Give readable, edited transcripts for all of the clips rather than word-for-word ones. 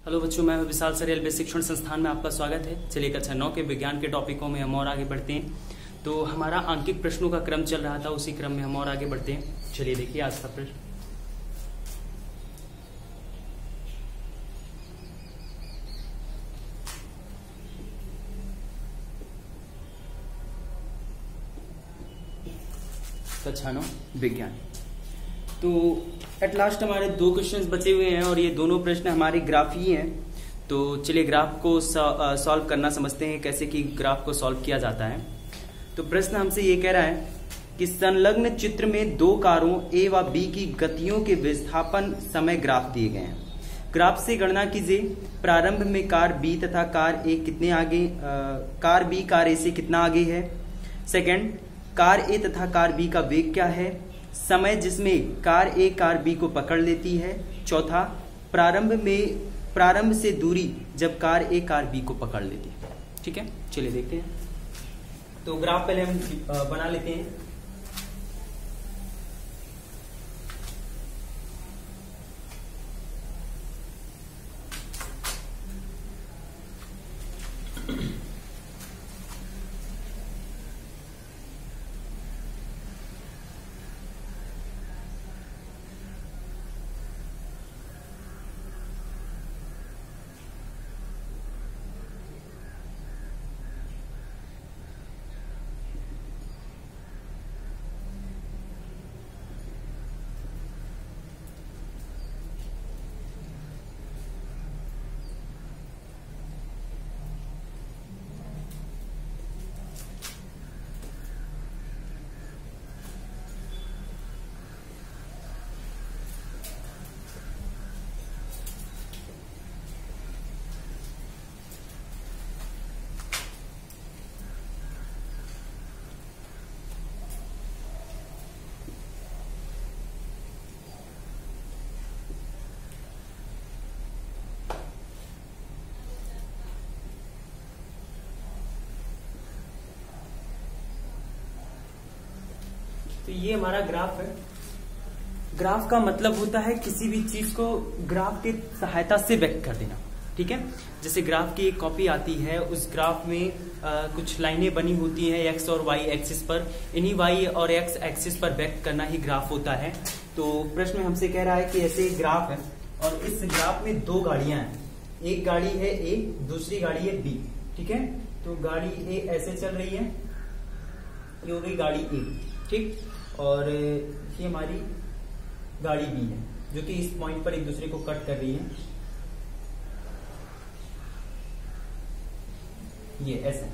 Hello बच्चों, मैं विशाल sir railway शिक्षण संस्थान में आपका स्वागत है। चलिए कक्षा 9 के विज्ञान के टॉपिकों में हम और आगे बढ़ते हैं। तो हमारा आंकिक प्रश्नों का क्रम चल रहा था, उसी क्रम में हम और आगे बढ़ते हैं। चलिए देखिए आज का प्रश्न। कक्षा 9 विज्ञान। तो एट लास्ट हमारे 2 क्वेश्चंस बचे हुए हैं और ये दोनों प्रश्न हमारे ग्राफ ही हैं। तो चलिए ग्राफ को सॉल्व करना समझते हैं, कैसे कि ग्राफ को सॉल्व किया जाता है। तो प्रश्न हमसे ये कह रहा है कि संलग्न चित्र में 2 कारों ए व बी की गतियों के विस्थापन समय ग्राफ दिए गए हैं। ग्राफ से गणना कीजिए। प्रारंभ में कार बी तथा कार ए कितने आगे, कार बी कार ए से कितना आगे है। सेकंड, कार ए तथा कार बी का वेग क्या है। समय जिसमें कार ए कार बी को पकड़ लेती है। चौथा, प्रारंभ से दूरी जब कार ए कार बी को पकड़ लेती है। ठीक है, चलिए देखते हैं। तो ग्राफ पहले हम बना लेते हैं। तो ये हमारा ग्राफ है। ग्राफ का मतलब होता है किसी भी चीज को ग्राफ की सहायता से व्यक्त कर देना। ठीक है, जैसे ग्राफ की एक कॉपी आती है, उस ग्राफ में कुछ लाइनें बनी होती हैं एक्स और वाई एक्सिस पर। इन्हीं वाई और एक्स एक्सिस पर व्यक्त करना ही ग्राफ होता है। तो प्रश्न में हमसे कह रहा है कि ऐसे ग्राफ है और इस ग्राफ में 2 गाड़ियां हैं। एक गाड़ी है ए, दूसरी गाड़ी है बी। ठीक है, तो गाड़ी ए ऐसे चल रही है, ये हो गई गाड़ी ए। ठीक, और ये हमारी गाड़ी बी है जो कि इस पॉइंट पर एक दूसरे को कट कर रही है। ये ऐसा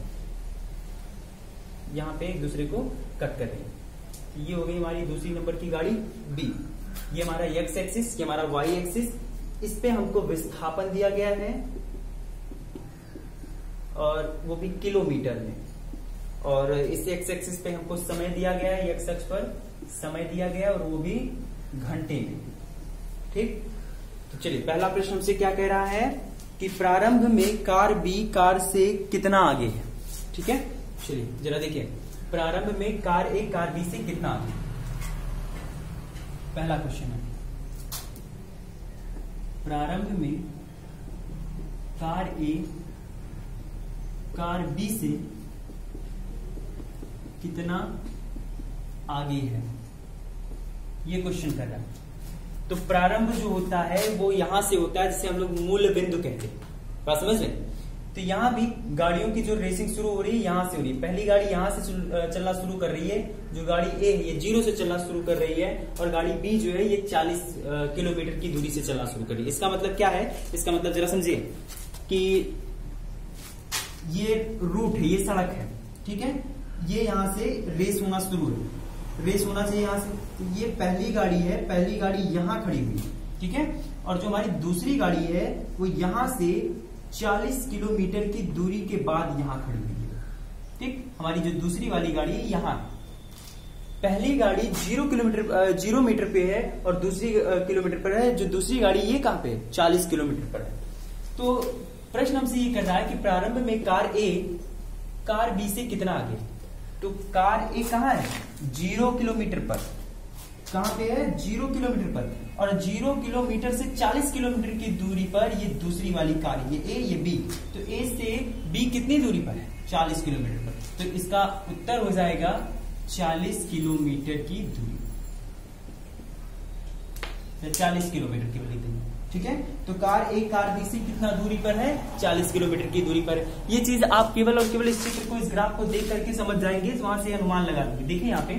यहां पे एक दूसरे को कट कर रही है। ये हो गई हमारी दूसरी नंबर की गाड़ी बी। ये हमारा एक्स एक्सिस, ये हमारा वाई एक्सिस। इस पे हमको विस्थापन दिया गया है और वो भी किलोमीटर में। और इस एक्स एक्सिस पे हमको समय दिया गया है, एक्स एक्स पर समय दिया गया है और वो भी घंटे में। ठीक, तो चलिए पहला प्रश्न हमसे क्या कह रहा है कि प्रारंभ में कार बी कार से कितना आगे है। ठीक है, चलिए जरा देखिए, प्रारंभ में कार ए कार बी से कितना आगे। पहला क्वेश्चन है, प्रारंभ में कार ए कार बी से कितना आगे है, ये क्वेश्चन कर रहा है। तो प्रारंभ जो होता है वो यहां से होता है, जिसे हम लोग मूल बिंदु कहते हैं। बात समझ रहे? तो यहां भी गाड़ियों की जो रेसिंग शुरू हो रही है यहां से हो रही है। पहली गाड़ी यहां से चलना शुरू कर रही है, जो गाड़ी ए है ये 0 से चलना शुरू कर रही है, और गाड़ी बी जो है ये 40 किलोमीटर की दूरी से चलना शुरू कर रही है। इसका मतलब क्या है, इसका मतलब जरा समझिए कि ये रूट है, ये सड़क है। ठीक है, ये यहां से रेस होना शुरू है, रेस होना चाहिए यहां से। तो ये पहली गाड़ी है, पहली गाड़ी यहां खड़ी हुई है। ठीक है, और जो हमारी दूसरी गाड़ी है वो यहां से 40 किलोमीटर की दूरी के बाद यहां खड़ी हुई है। ठीक, हमारी जो दूसरी वाली गाड़ी है यहां, पहली गाड़ी 0 मीटर पे है और दूसरी किलोमीटर पर है। जो दूसरी गाड़ी ये कहां पे है, 40 किलोमीटर पर है। तो प्रश्न हमसे ये कर रहा है कि प्रारंभ में कार ए कार बी से कितना आगे। तो कार ए कहां है, 0 किलोमीटर पर। कहां पे है 0 किलोमीटर पर, और 0 किलोमीटर से 40 किलोमीटर की दूरी पर ये दूसरी वाली कार है, ये ए ये बी, तो ए से बी कितनी दूरी पर है 40 किलोमीटर पर, तो इसका उत्तर हो जाएगा 40 किलोमीटर की दूरी, 40 किलोमीटर की दूरी, ठीक है। तो कार ए कार बी से कितना दूरी पर है 40 किलोमीटर की दूरी पर। ये चीज आप केवल और केवल इस चित्र को, इस ग्राफ को देख करके समझ जाएंगे, तो वहां से अनुमान लगा देंगे। देखिए यहाँ पे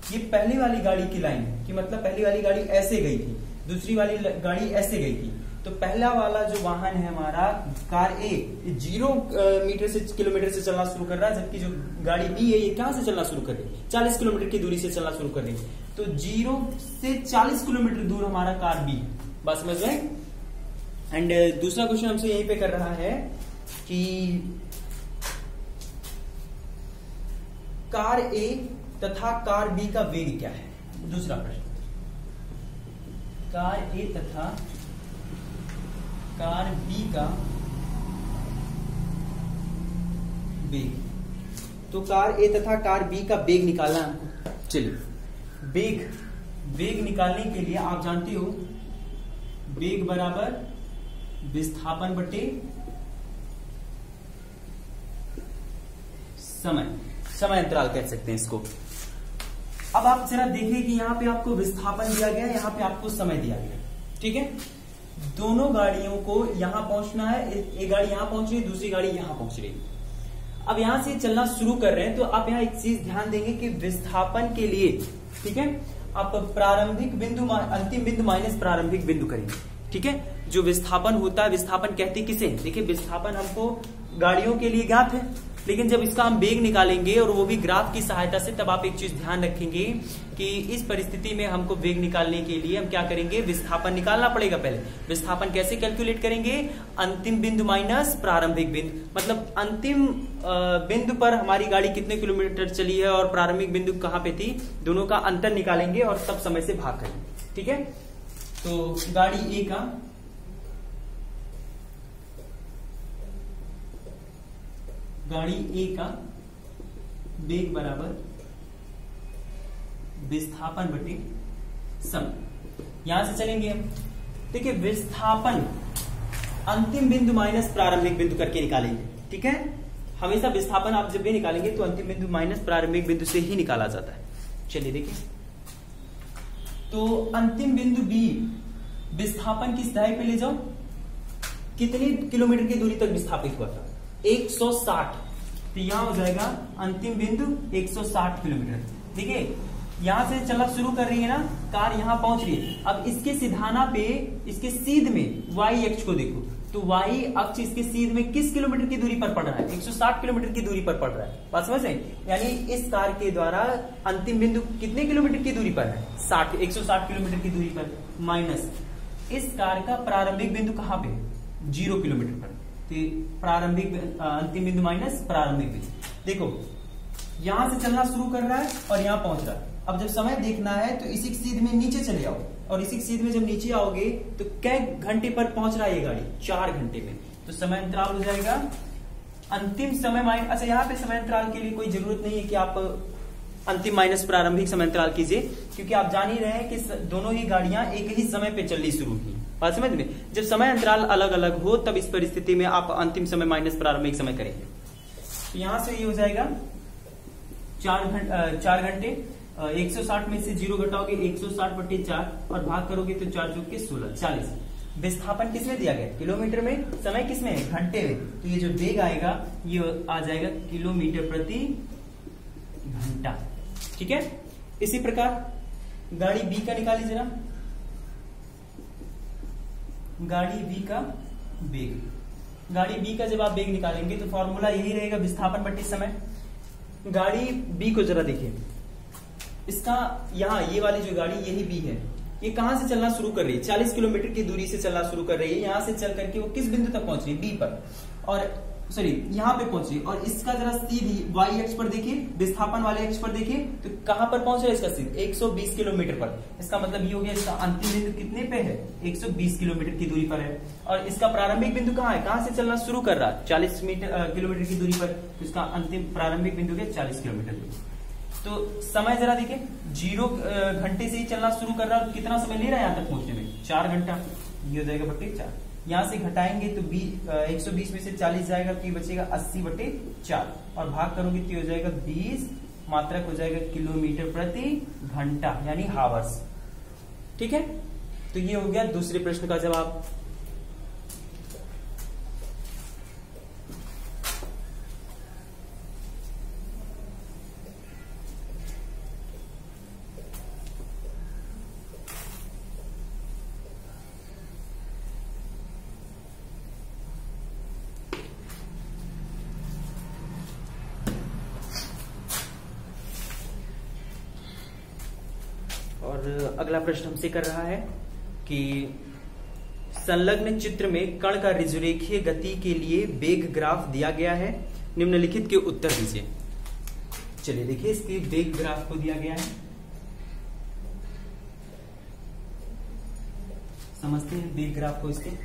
ये पहले वाली गाड़ी की लाइन कि मतलब पहली वाली गाड़ी ऐसे गई थी, दूसरी वाली गाड़ी ऐसे गई थी, तो पहला वाला जो वाहन है हमारा कार ए 0 मीटर से किलोमीटर से चलना शुरू कर रहा है, जबकि जो गाड़ी बी है ये कहां से चलना शुरू कर रही है 40 किलोमीटर की दूरी से चलना शुरू कर रही है, तो 0 से 40 किलोमीटर दूर हमारा कार बी, बात समझ गए। एंड दूसरा क्वेश्चन हमसे यहीं पे कर रहा है कि कार ए तथा कार बी का वेग क्या है। दूसरा प्रश्न, कार ए तथा कार बी का वेग, तो कार ए तथा कार बी का वेग निकालना हमको। चलिए वेग निकालने के लिए आप जानते हो वेग बराबर विस्थापन बटे समय अंतराल कह सकते हैं इसको। अब आप जरा देखिए कि यहां पे आपको विस्थापन दिया गया, यहां पे आपको समय दिया गया, ठीक है। दोनों गाड़ियों को यहां पहुंचना है, एक गाड़ी यहां पहुंच रही है, दूसरी गाड़ी यहां पहुंच रही है। अब यहां से चलना शुरू कर रहे हैं, तो आप यहां एक चीज ध्यान देंगे कि विस्थापन के लिए, ठीक है, आप प्रारंभिक बिंदु अंतिम बिंदु माइनस प्रारंभिक बिंदु करेंगे, ठीक है। जो विस्थापन होता है, विस्थापन कहते किसे, देखिए विस्थापन हमको गाड़ियों के लिए ज्ञात है, लेकिन जब इसका हम वेग निकालेंगे और वो भी ग्राफ की सहायता से, तब आप एक चीज ध्यान रखेंगे कि इस परिस्थिति में हमको वेग निकालने के लिए हम क्या करेंगे, विस्थापन निकालना पड़ेगा। पहले विस्थापन कैसे कैलकुलेट करेंगे, अंतिम बिंदु माइनस प्रारंभिक बिंदु, मतलब अंतिम बिंदु पर हमारी गाड़ी कितने किलोमीटर चली है और प्रारंभिक बिंदु कहां पे थी, दोनों का अंतर निकालेंगे और तब समय से भाग करेंगे, ठीक है। तो गाड़ी ए का वेग बराबर विस्थापन बटे समय, यहां से चलेंगे हम। देखिए विस्थापन अंतिम बिंदु माइनस प्रारंभिक बिंदु करके निकालेंगे, ठीक है। हमेशा विस्थापन आप जब भी निकालेंगे तो अंतिम बिंदु माइनस प्रारंभिक बिंदु से ही निकाला जाता है। चलिए देखिए, तो अंतिम बिंदु बी विस्थापन किस दाएं पे ले जाओ, कितनी किलोमीटर की दूरी तक विस्थापित हुआ था 160, तो यहां हो जाएगा अंतिम बिंदु 160 किलोमीटर। देखिए यहां से चलना शुरू कर रही है ना कार, यहां पहुंच रही है। अब इसके सिधाना पे, इसके सीध में वाई अक्ष को देखो, तो वाई अक्ष इसके सीध में किस किलोमीटर की दूरी पर पड़ रहा है, 160 किलोमीटर की दूरी पर पड़ रहा है, बात समझ रहे हैं। यानी इस कार के द्वारा अंतिम बिंदु कितने किलोमीटर की दूरी पर है 160 किलोमीटर की दूरी पर, माइनस इस कार का प्रारंभिक बिंदु कहां पे 0 किलोमीटर पर, तो प्रारंभिक अंतिम बिंदु माइनस प्रारंभिक बिंदु। देखो यहां से चलना शुरू कर रहा है और यहां पहुंच रहा है। अब जब समय देखना है तो इसी सीध में नीचे चले आओ, और इसी सीध में जब नीचे आओगे तो कै घंटे पर पहुंच रहा है ये गाड़ी, 4 घंटे में, तो समय अंतराल हो जाएगा अंतिम समय माइनस। अच्छा यहाँ पे समय अंतराल के लिए कोई जरूरत नहीं है कि आप अंतिम माइनस प्रारंभिक समय अंतराल कीजिए, क्योंकि आप जान ही रहे हैं कि दोनों ही गाड़ियां एक ही समय पे चलनी शुरू की, बात समझ में। जब समय अंतराल अलग अलग हो तब इस परिस्थिति में आप अंतिम समय माइनस प्रारंभिक समय करेंगे। तो यहां से ये हो जाएगा 4 घंटे, 160 में से 0 घटाओगे 160 बटे 4 और भाग करोगे तो 4 चौके 16, 40। विस्थापन किसमें दिया गया, किलोमीटर में, समय किसमें है, घंटे में। तो ये जो वेग आएगा ये आ जाएगा किलोमीटर प्रति घंटा, ठीक है। इसी प्रकार गाड़ी बी का निकालिए जरा, गाड़ी बी का वेग, गाड़ी बी का जब आप वेग निकालेंगे तो फॉर्मूला यही रहेगा विस्थापन बटे समय। गाड़ी बी को जरा देखिए, इसका यहाँ ये वाली जो गाड़ी यही बी है, ये कहां से चलना शुरू कर रही है 40 किलोमीटर की दूरी से चलना शुरू कर रही है। यहां से चल करके वो किस बिंदु तक पहुंच रही है बी पर, और सॉरी यहाँ पे पहुंची, और इसका जरा सीधी वाई अक्ष पर देखिए, विस्थापन वाले अक्ष पर देखिए, तो कहां पर पहुंच रहा है इसका सीध 120 किलोमीटर पर। इसका मतलब ये हो गया इसका अंतिम बिंदु कितने पे है 120 किलोमीटर की दूरी पर है, और इसका प्रारंभिक बिंदु कहां है, कहां से चलना शुरू कर रहा है 40 किलोमीटर की दूरी पर, तो इसका अंतिम प्रारंभिक बिंदु है 40 किलोमीटर। तो समय जरा देखिए, 0 घंटे से ही चलना शुरू कर रहा है और कितना समय ले रहा है यहाँ तक पहुंचने में, 4 घंटा। ये हो जाएगा बटे 4, यहाँ से घटाएंगे तो 120 में से 40 जाएगा तो ये बचेगा 80 बटे 4, और भाग करोगे तो ये हो जाएगा 20, मात्रक हो जाएगा किलोमीटर प्रति घंटा यानी हावर्स। ठीक है, तो ये हो गया दूसरे प्रश्न का जवाब। और अगला प्रश्न हमसे कर रहा है कि संलग्न चित्र में कण का ऋजुरेखीय गति के लिए वेग ग्राफ दिया गया है, निम्नलिखित के उत्तर दीजिए। चलिए देखिए, इसके वेग ग्राफ को दिया गया है, समझते हैं वेग ग्राफ को इसके।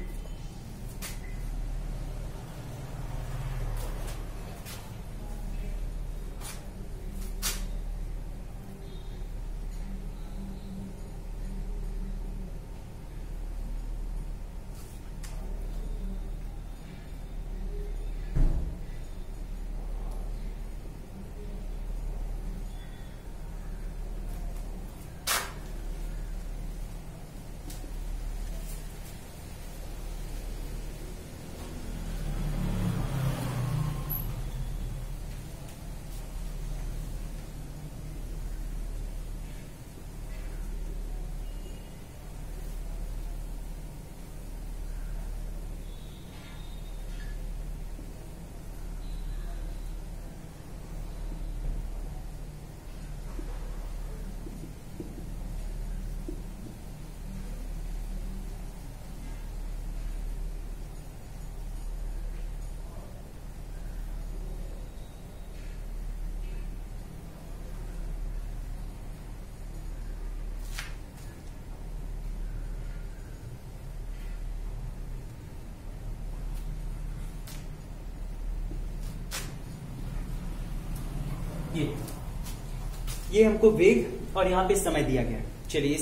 ये हमको वेग और यहाँ पे समय दिया गया है। चलिए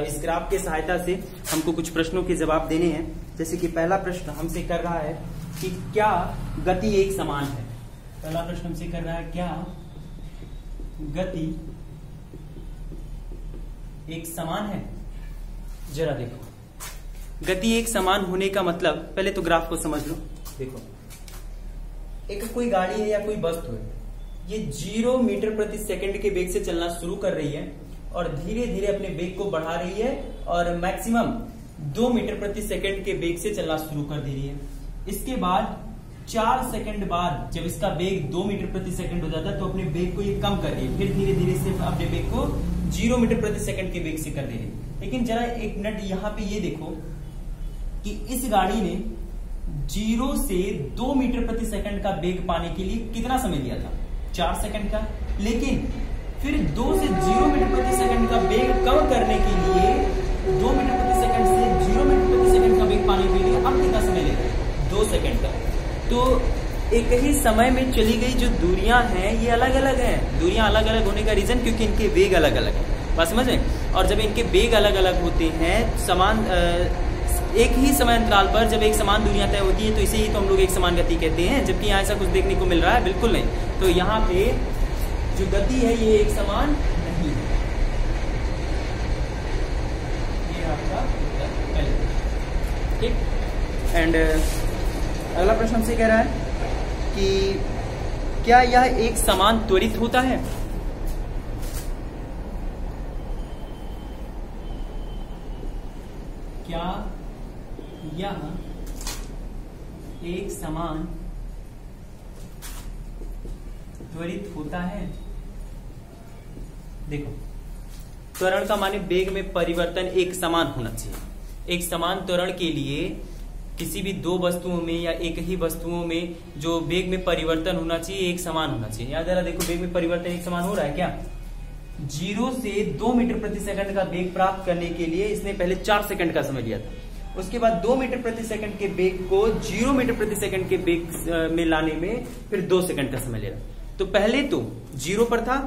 इस ग्राफ के सहायता से हमको कुछ प्रश्नों के जवाब देने हैं। जैसे कि पहला प्रश्न हमसे कर रहा है कि क्या गति एक समान है। पहला प्रश्न हमसे कर रहा है क्या गति एक समान है। जरा देखो, गति एक समान होने का मतलब, पहले तो ग्राफ को समझ लो। देखो, एक कोई गाड़ी है या कोई वस्तु है, ये 0 मीटर प्रति सेकंड के वेग से चलना शुरू कर रही है और धीरे धीरे अपने वेग को बढ़ा रही है और मैक्सिमम 2 मीटर प्रति सेकंड के वेग से चलना शुरू कर दे रही है। इसके बाद 4 सेकंड बाद जब इसका वेग 2 मीटर प्रति सेकंड हो जाता है तो अपने वेग को ये कम कर रही है, फिर धीरे धीरे से अपने वेग को 0 मीटर प्रति सेकंड के वेग से कर दे रही है। लेकिन जरा एक मिनट यहाँ पे ये देखो कि इस गाड़ी ने 0 से 2 मीटर प्रति सेकंड का वेग पाने के लिए कितना समय लिया था, 4 सेकंड का। लेकिन फिर 2 से 0 मीटर प्रति सेकंड का वेग कम करने के लिए 2 मीटर प्रति सेकंड से 0 मीटर प्रति सेकंड का वेग पाने के लिए अब कितना समय लेगा, 2 सेकंड का। तो एक ही समय में चली गई जो दूरियां हैं ये अलग अलग हैं। दूरियां अलग अलग होने का रीजन क्योंकि इनके वेग अलग अलग है, बात समझ में। और जब इनके वेग अलग अलग होते हैं समान एक ही समय अंतराल पर जब एक समान दूरियां तय होती है तो इसे ही तो हम लोग एक समान गति कहते हैं। जबकि यहाँ ऐसा कुछ देखने को मिल रहा है, बिल्कुल नहीं। तो यहाँ पे जो गति है ये एक समान नहीं है। ये आपका उत्तर, ठीक। एंड अगला प्रश्न हमसे कह रहा है कि क्या यह एक समान त्वरित होता है। क्या यह एक समान त्वरित होता है। देखो, त्वरण का माने वेग में परिवर्तन एक समान होना चाहिए। एक समान त्वरण के लिए किसी भी दो वस्तुओं में या एक ही वस्तुओं में जो वेग में परिवर्तन होना चाहिए एक समान होना चाहिए। याद जरा देखो, वेग में परिवर्तन एक समान हो रहा है क्या। 0 से 2 मीटर प्रति सेकंड का वेग प्राप्त करने के लिए इसने पहले 4 सेकंड का समय लिया था। उसके बाद 2 मीटर प्रति सेकंड के वेग को 0 मीटर प्रति सेकंड के वेग में लाने में फिर 2 सेकंड का समय ले रहा। तो पहले तो 0 पर था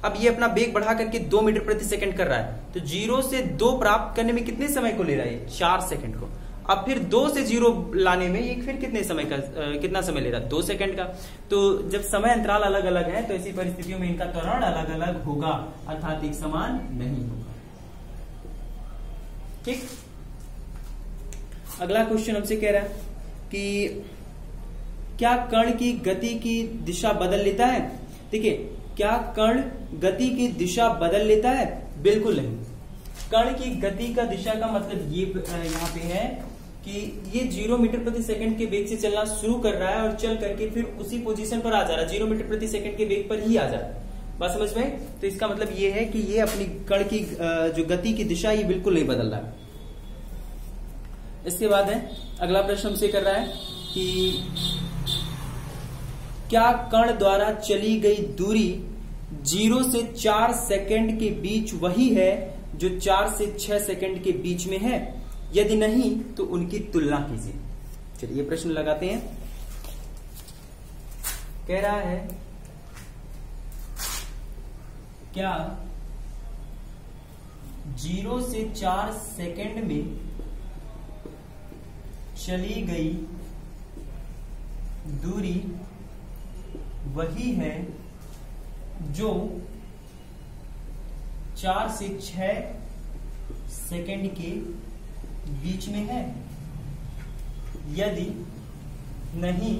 अब ये अपना वेग बढ़ा करके 2 मीटर प्रति सेकंड कर रहा है, तो 0 से 2 प्राप्त करने में कितने समय को ले रहा है? 4 सेकंड को। अब फिर 2 से 0 लाने में ये फिर कितने समय का कितना समय ले रहा है? 2 सेकंड का। तो जब समय अंतराल अलग अलग है तो ऐसी परिस्थितियों में इनका त्वरण अलग अलग होगा, अर्थात एक समान नहीं होगा। ठीक। अगला क्वेश्चन हमसे कह रहा है कि क्या कण की गति की दिशा बदल लेता है? देखिए, क्या कण गति की दिशा बदल लेता है? बिल्कुल नहीं। कण की गति का दिशा का मतलब ये यहाँ पे है कि ये 0 मीटर प्रति सेकंड के वेग से चलना शुरू कर रहा है और चल करके फिर उसी पोजीशन पर आ जा रहा है, 0 मीटर प्रति सेकंड के वेग पर ही आ जा रहा है। बात समझ में? तो इसका मतलब ये है कि ये अपनी कण की जो गति की दिशा ये बिल्कुल नहीं बदल रहा है। इसके बाद है अगला प्रश्न हमसे कर रहा है कि क्या कण द्वारा चली गई दूरी 0 से 4 सेकंड के बीच वही है जो 4 से 6 सेकंड के बीच में है? यदि नहीं तो उनकी तुलना कीजिए। चलिए प्रश्न लगाते हैं। कह रहा है क्या 0 से 4 सेकंड में चली गई दूरी वही है जो 4 से 6 सेकंड के बीच में है? यदि नहीं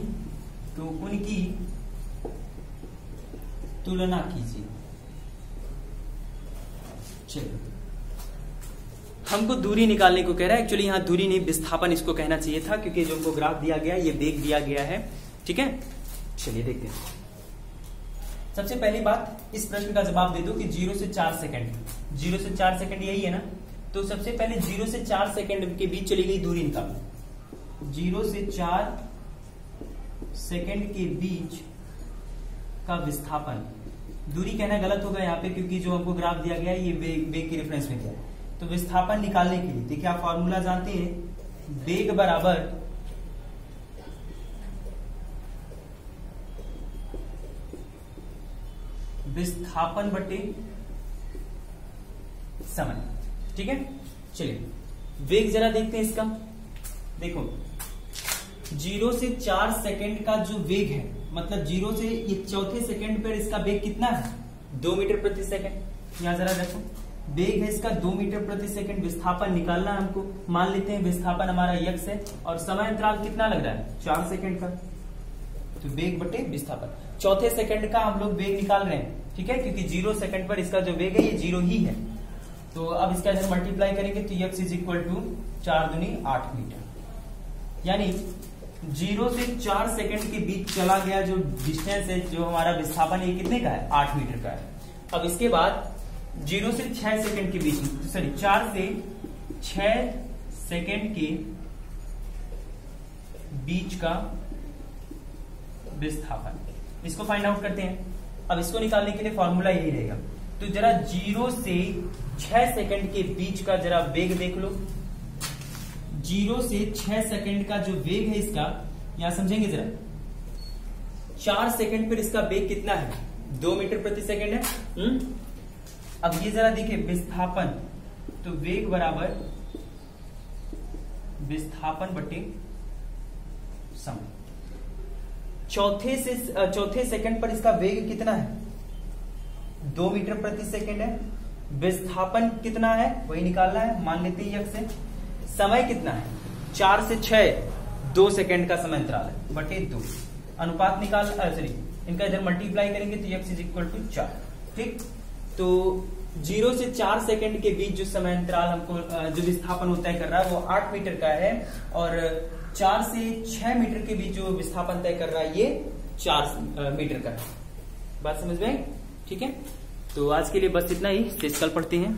तो उनकी तुलना कीजिए। चलिए, हमको दूरी निकालने को कह रहा है। एक्चुअली यहां दूरी नहीं, विस्थापन इसको कहना चाहिए था, क्योंकि जो हमको ग्राफ दिया गया ये वेग दिया गया है। ठीक है, चलिए देखते हैं। सबसे पहली बात, इस प्रश्न का जवाब दे दो कि 0 से 4 सेकंड, 0 से 4 सेकंड यही है ना? तो सबसे पहले 0 से 4 सेकंड के बीच चली गई दूरी निकालो। 0 से 4 सेकंड के बीच का विस्थापन, दूरी कहना गलत होगा यहाँ पे, क्योंकि जो हमको ग्राफ दिया गया है ये वेग के रेफरेंस में दिया है। तो विस्थापन निकालने के लिए देखिए, आप फॉर्मूला जानते हैं, वेग बराबर विस्थापन बटे समय। ठीक है, चलिए वेग जरा देखते हैं इसका। देखो, 0 से 4 सेकंड का जो वेग है, मतलब 0 से ये चौथे सेकंड पर इसका वेग कितना है? 2 मीटर प्रति सेकंड। यहां जरा देखो, वेग है इसका 2 मीटर प्रति सेकंड। विस्थापन निकालना है हमको। मान लेते हैं विस्थापन हमारा x है और समय अंतराल कितना लग रहा है? 4 सेकंड का। तो वेग बटे विस्थापन, चौथे सेकंड का हम लोग वेग निकाल रहे हैं। ठीक है, क्योंकि 0 सेकंड पर इसका जो वेग है ये 0 ही है। तो अब इसका इधर मल्टीप्लाई करेंगे तो x इज इक्वल टू 4 दूनी 8 मीटर। यानी 0 से 4 सेकंड के बीच चला गया जो डिस्टेंस है, जो हमारा विस्थापन, ये कितने का है? 8 मीटर का है। अब इसके बाद 0 से 6 सेकंड के बीच, सॉरी 4 से 6 सेकंड के बीच का विस्थापन, इसको फाइंड आउट करते हैं। अब इसको निकालने के लिए फॉर्मूला यही रहेगा। तो जरा 0 से 6 सेकंड के बीच का जरा वेग देख लो। 0 से 6 सेकंड का जो वेग है इसका, यहां समझेंगे जरा, 4 सेकंड पर इसका वेग कितना है? 2 मीटर प्रति सेकंड है। अब ये जरा देखिए, विस्थापन, तो वेग बराबर विस्थापन बटे समय। चौथे सेकंड पर इसका वेग कितना है? 2 मीटर प्रति सेकंड है। विस्थापन कितना है वही निकालना है, मान लेते हैं x से। समय कितना है? 4 से 6, 2 सेकंड का समय अंतराल है, बटे 2। अनुपात निकाल, सॉरी इनका इधर मल्टीप्लाई करेंगे तो x इज इक्वल टू 4। ठीक, तो 0 से 4 सेकंड के बीच जो समय अंतराल हमको जो विस्थापन होता है कर रहा है वो 8 मीटर का है, और 4 से 6 मीटर के बीच जो विस्थापन तय कर रहा है ये 4 मीटर का है। बात समझ में? ठीक है, तो आज के लिए बस इतना ही, शेष कल पढ़ते हैं।